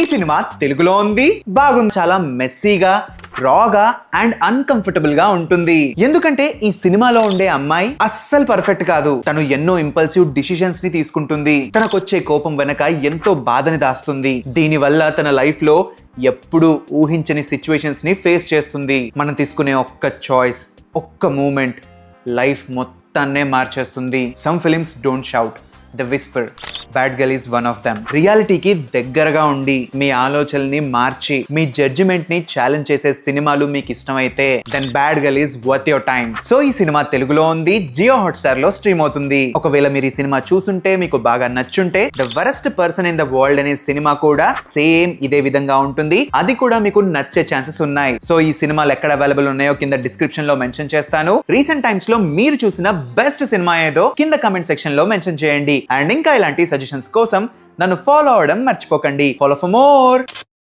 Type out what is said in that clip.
ఈ సినిమా తెలుగులో ఉంది, బాగుంది. చాలా మెస్సీగా, రాగా అండ్ అన్కంఫర్టబుల్ గా ఉంటుంది. ఎందుకంటే ఈ సినిమాలో ఉండే అమ్మాయి అస్సలు పర్ఫెక్ట్ కాదు. తను ఎన్నో ఇంపల్సివ్ డిసిషన్స్ ని తీసుకుంటుంది. తనకొచ్చే కోపం వెనక ఎంతో బాధని దాస్తుంది. దీనివల్ల తన లైఫ్ లో ఎప్పుడూ ఊహించని సిచ్యువేషన్స్ ని ఫేస్ చేస్తుంది. మనం తీసుకునే ఒక్క చాయిస్, ఒక్క మూమెంట్ లైఫ్ మొత్తాన్నే మార్చేస్తుంది. Some films don't shout, they whisper. Bad girl is one of them. రియాలిటీకి దగ్గరగా ఉండి మీ ఆలోచనల్ని మార్చి మీ జడ్జిమెంట్ ని ఛాలెంజ్ చేసే సినిమాలు మీకు ఇష్టమైతే then bad girl is worth your time. So ఈ సినిమా తెలుగులో ఉంది, జియో హాట్స్టార్ లో స్ట్రీమ్ అవుతుంది. ఒకవేళ మీరు ఈ సినిమా చూసుంటే, మీకు బాగా నచ్చుంటే the worst person in the world అనే సినిమా కూడా సేమ్ ఇదే విధంగా ఉంటుంది. అది కూడా మీకు నచ్చే ఛాన్సెస్ ఉన్నాయి. సో ఈ సినిమాలు ఎక్కడ అవైలబుల్ ఉన్నాయో కింద డిస్క్రిప్షన్ లో మెన్షన్ చేస్తాను. రీసెంట్ టైమ్స్ లో మీరు చూసిన బెస్ట్ సినిమా ఏదో కింద కమెంట్ సెక్షన్ లో మెన్షన్ చేయండి. అండ్ ఇంకా ఇలాంటి సజెషన్స్ కోసం నన్ను ఫాలో అవడం మర్చిపోకండి. Follow for more.